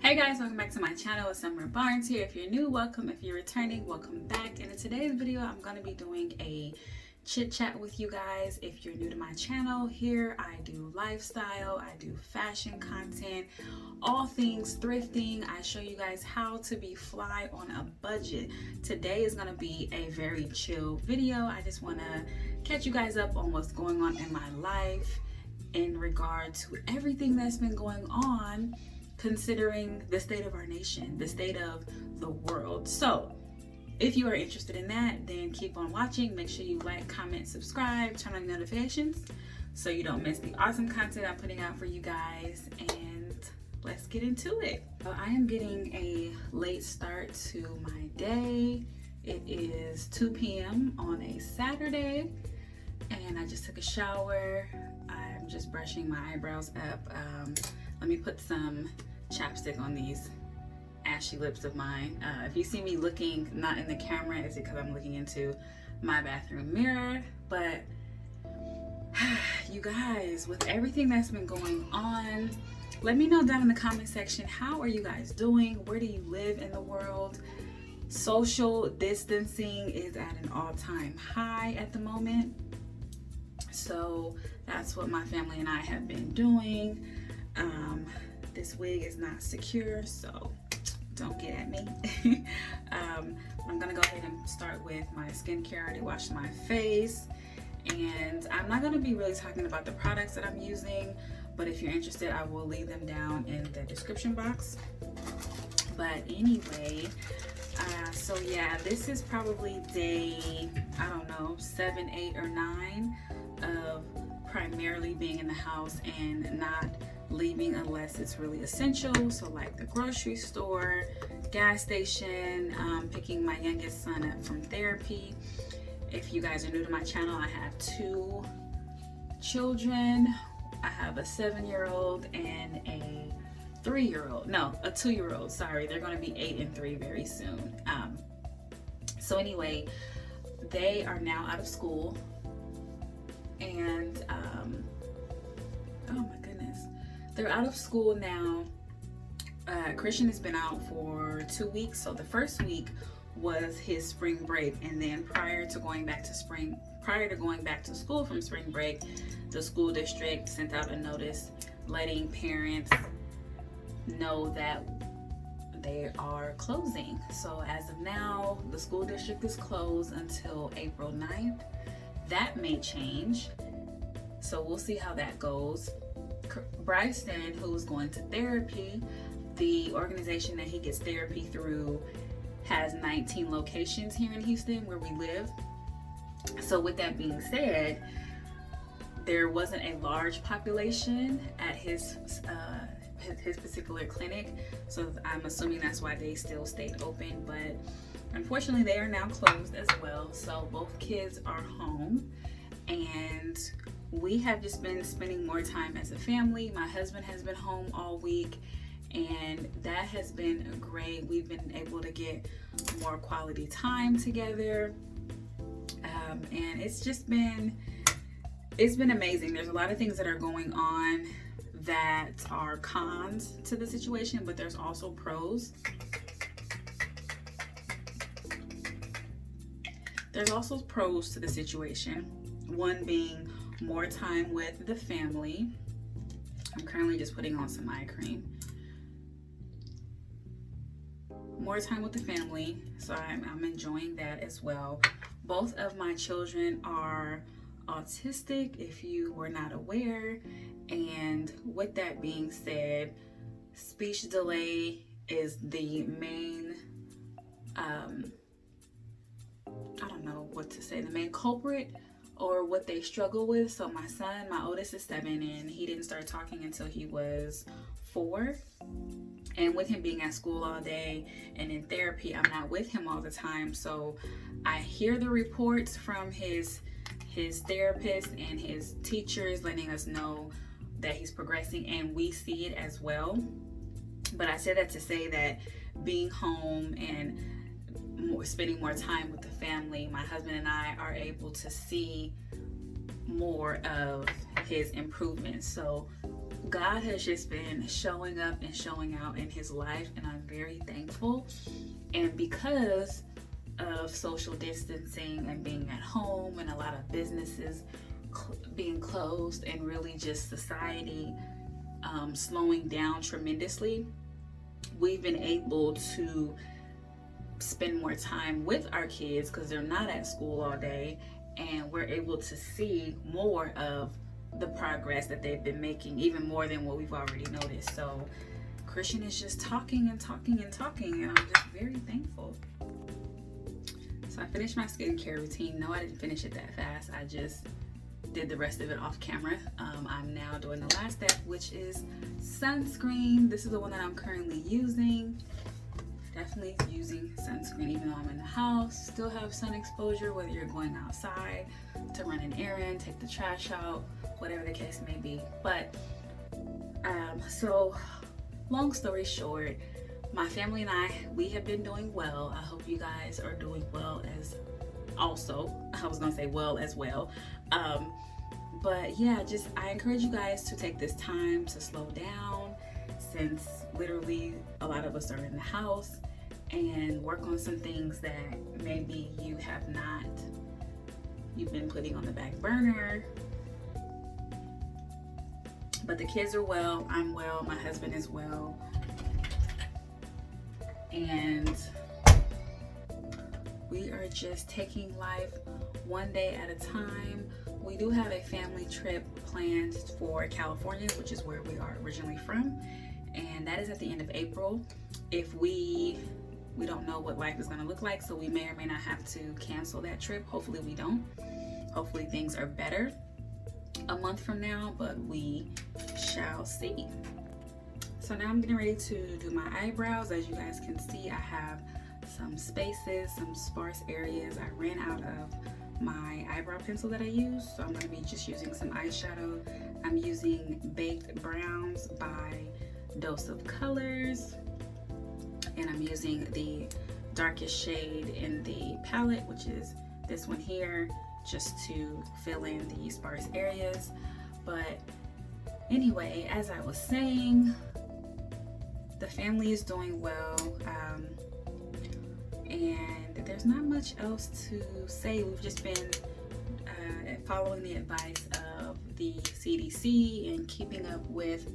Hey guys, welcome back to my channel. It's Summer Barnes here. If you're new, welcome. If you're returning, welcome back. And in today's video, I'm going to be doing a chit chat with you guys. If you're new to my channel, here I do lifestyle, I do fashion content, all things thrifting. I show you guys how to be fly on a budget. Today is going to be a very chill video. I just want to catch you guys up on what's going on in my life in regard to everything that's been going on, considering the state of our nation, the state of the world. So if you are interested in that, then keep on watching. Make sure you like, comment, subscribe, turn on notifications so you don't miss the awesome content I'm putting out for you guys. And let's get into it. So I am getting a late start to my day. It is 2 p.m. on a Saturday and I just took a shower. I'm just brushing my eyebrows up. Let me put some chapstick on these ashy lips of mine. If you see me looking not in the camera, it's because I'm looking into my bathroom mirror. But you guys, with everything that's been going on, let me know down in the comment section, how are you guys doing? Where do you live in the world? Social distancing is at an all-time high at the moment. So that's what my family and I have been doing. This wig is not secure, so don't get at me. I'm gonna go ahead and start with my skincare. I already washed my face, and I'm not gonna be really talking about the products that I'm using, but if you're interested, I will leave them down in the description box. But anyway, so yeah, this is probably day, I don't know, 7, 8, or 9 of primarily being in the house and not leaving unless it's really essential. So like the grocery store, gas station, picking my youngest son up from therapy. If you guys are new to my channel, I have 2 children. I have a 7-year-old and a 3-year-old. No, a 2-year-old. Sorry, they're going to be 8 and 3 very soon. So anyway, they are now out of school, and oh my goodness, they're out of school now. Christian has been out for 2 weeks. So the first week was his spring break, and then prior to going back to school from spring break, the school district sent out a notice letting parents know that they are closing. So as of now, the school district is closed until April 9th. That may change, so we'll see how that goes. Bryson, who's going to therapy, the organization that he gets therapy through has 19 locations here in Houston where we live. So with that being said, there wasn't a large population at his particular clinic, so I'm assuming that's why they still stayed open. But unfortunately, they are now closed as well. So both kids are home, and we have just been spending more time as a family. My husband has been home all week, and that has been great. We've been able to get more quality time together, and it's been amazing. There's a lot of things that are going on that are cons to the situation, but there's also pros. There's also pros to the situation. One being more time with the family. I'm currently just putting on some eye cream. More time with the family, so I'm enjoying that as well. Both of my children are autistic, if you were not aware, and with that being said, speech delay is the main I don't know what to say, the main culprit, or what they struggle with. So my son, my oldest, is 7, and he didn't start talking until he was 4. And with him being at school all day and in therapy, I'm not with him all the time. So I hear the reports from his therapist and his teachers letting us know that he's progressing, and we see it as well. But I said that to say that being home and spending more time with the family, my husband and I are able to see more of his improvements. So God has just been showing up and showing out in his life, and I'm very thankful. And because of social distancing and being at home and a lot of businesses being closed and really just society slowing down tremendously, we've been able to spend more time with our kids because they're not at school all day, and we're able to see more of the progress that they've been making, even more than what we've already noticed. So Christian is just talking and talking and talking, and I'm just very thankful. So I finished my skincare routine. No, I didn't finish it that fast. I just did the rest of it off camera. I'm now doing the last step, which is sunscreen. This is the one that I'm currently using. Definitely using sunscreen even though I'm in the house. Still have sun exposure, whether you're going outside to run an errand, take the trash out, whatever the case may be. But so long story short, my family and we have been doing well. I hope you guys are doing well as also. I was gonna say well as well. But yeah, I encourage you guys to take this time to slow down, since literally a lot of us are in the house, and work on some things that maybe you've been putting on the back burner. But the kids are well, I'm well, my husband is well, and we are just taking life one day at a time. We do have a family trip planned for California, which is where we are originally from, and that is at the end of April. If we don't know what life is going to look like, so we may or may not have to cancel that trip. Hopefully we don't. Hopefully things are better a month from now, but we shall see. So now I'm getting ready to do my eyebrows. As you guys can see, I have some spaces, some sparse areas. I ran out of my eyebrow pencil that I use, so I'm going to be just using some eyeshadow. I'm using Baked Browns by Dose of Colors, and I'm using the darkest shade in the palette, which is this one here, just to fill in the sparse areas. But anyway, as I was saying, the family is doing well, and there's not much else to say. We've just been following the advice of the CDC and keeping up with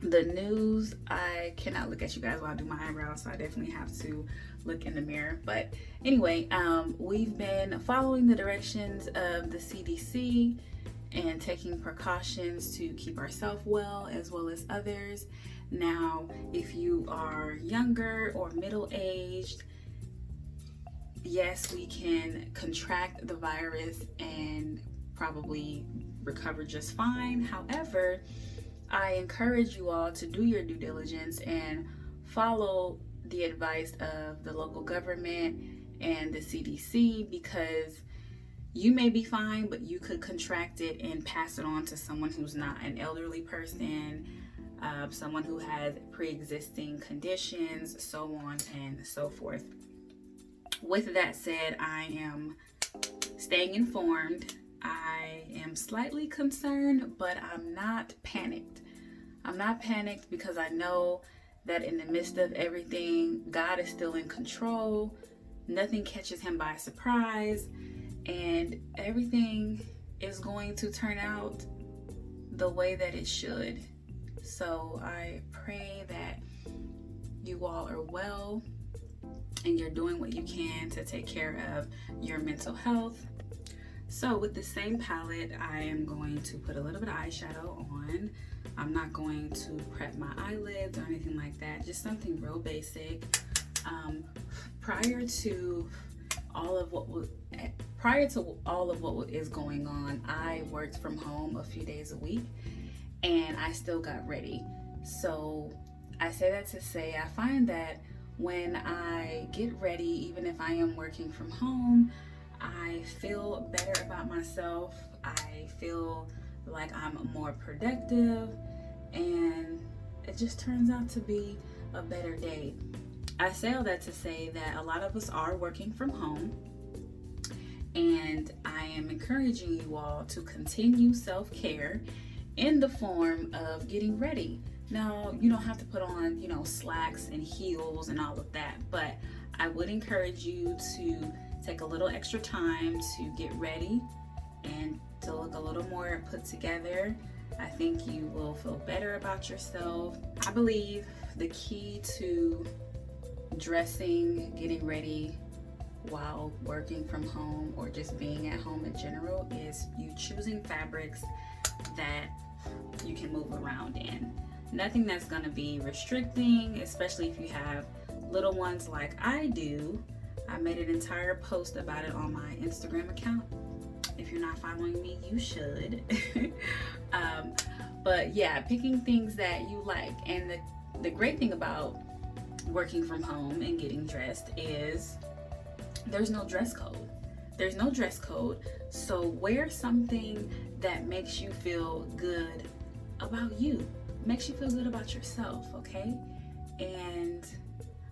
the news. I cannot look at you guys while I do my eyebrows, so I definitely have to look in the mirror. But anyway, we've been following the directions of the CDC and taking precautions to keep ourselves well as others. Now, if you are younger or middle-aged, yes, we can contract the virus and probably recover just fine. However, I encourage you all to do your due diligence and follow the advice of the local government and the CDC, because you may be fine, but you could contract it and pass it on to someone who's not, an elderly person, someone who has pre-existing conditions, so on and so forth. With that said, I am staying informed. I am slightly concerned, but I'm not panicked. I'm not panicked because I know that in the midst of everything, God is still in control. Nothing catches him by surprise, and everything is going to turn out the way that it should. So I pray that you all are well and you're doing what you can to take care of your mental health. So with the same palette, I am going to put a little bit of eyeshadow on. I'm not going to prep my eyelids or anything like that, just something real basic. Prior to all of what is going on, I worked from home a few days a week, and I still got ready. So I say that to say, I find that when I get ready, even if I am working from home, I feel better about myself. I feel like I'm more productive, and it just turns out to be a better day. I say all that to say that a lot of us are working from home, and I am encouraging you all to continue self-care in the form of getting ready. Now, you don't have to put on, slacks and heels and all of that, but I would encourage you to take a little extra time to get ready and to look a little more put together. I think you will feel better about yourself. I believe the key to dressing, getting ready while working from home or just being at home in general is you choosing fabrics that you can move around in. Nothing that's going to be restricting, especially if you have little ones like I do. I made an entire post about it on my Instagram account. If you're not following me, you should. But yeah, picking things that you like. And the great thing about working from home and getting dressed is there's no dress code. There's no dress code. So wear something that makes you feel good about you, makes you feel good about yourself, okay? And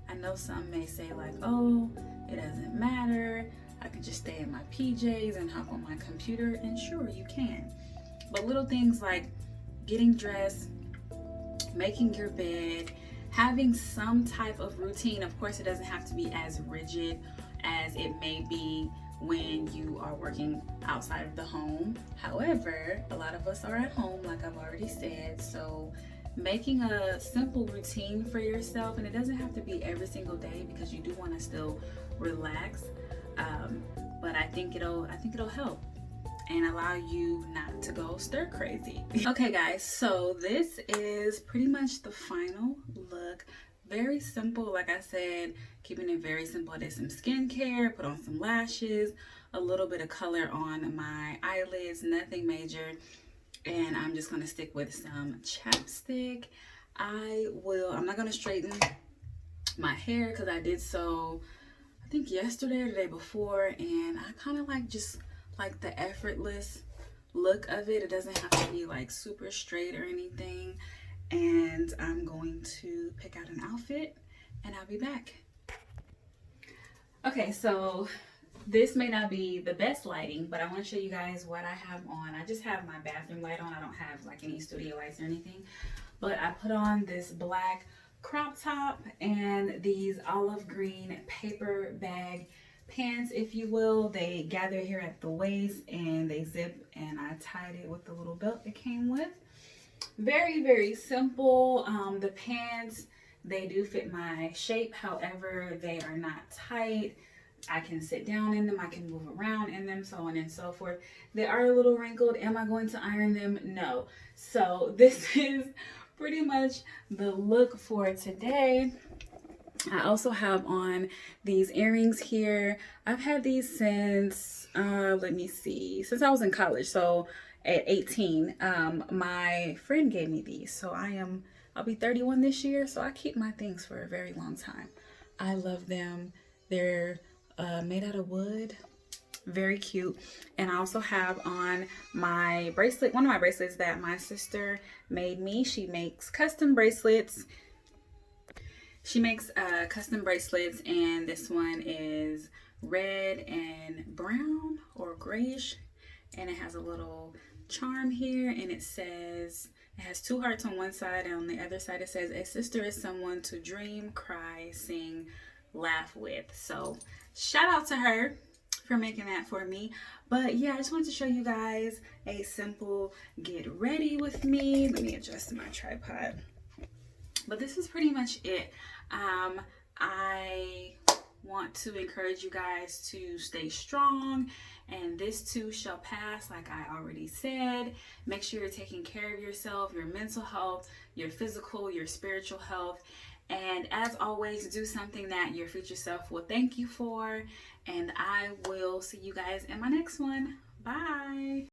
I know some may say like, oh, it doesn't matter. I can just stay in my PJs and hop on my computer, and sure, you can. But little things like getting dressed, making your bed, having some type of routine. Of course, it doesn't have to be as rigid as it may be when you are working outside of the home. However, a lot of us are at home, like I've already said, so making a simple routine for yourself, and it doesn't have to be every single day because you do want to still relax, but I think it'll help and allow you not to go stir crazy. Okay guys, so this is pretty much the final look. Very simple, like I said, keeping it very simple. I did some skincare, put on some lashes, a little bit of color on my eyelids, nothing major. And I'm just gonna stick with some chapstick. I'm not gonna straighten my hair because I did so, I think yesterday or the day before, and I kind of just like the effortless look of it. It doesn't have to be like super straight or anything. And I'm going to pick out an outfit and I'll be back. Okay, so this may not be the best lighting, but I want to show you guys what I have on. I just have my bathroom light on. I don't have like any studio lights or anything, but I put on this black crop top and these olive green paper bag pants, if you will. They gather here at the waist and they zip, and I tied it with the little belt it came with. Very, very simple. The pants, they do fit my shape. However, they are not tight. I can sit down in them. I can move around in them, so on and so forth. They are a little wrinkled. Am I going to iron them? No. So this is pretty much the look for today. I also have on these earrings here. I've had these since, let me see, since I was in college. So at 18, my friend gave me these. So I'll be 31 this year. So I keep my things for a very long time. I love them. They're made out of wood. Very cute. And I also have on my bracelet, one of my bracelets that my sister made me. She makes custom bracelets. She makes custom bracelets, and this one is red and brown or grayish, and it has a little charm here, and it has two hearts on one side, and on the other side it says, "A sister is someone to dream, cry, sing, laugh with." So shout out to her for making that for me. But yeah, I just wanted to show you guys a simple get ready with me. Let me adjust my tripod. But this is pretty much it. I want to encourage you guys to stay strong, and this too shall pass, like I already said. Make sure you're taking care of yourself, your mental health, your physical, your spiritual health. And as always, do something that your future self will thank you for. And I will see you guys in my next one. Bye.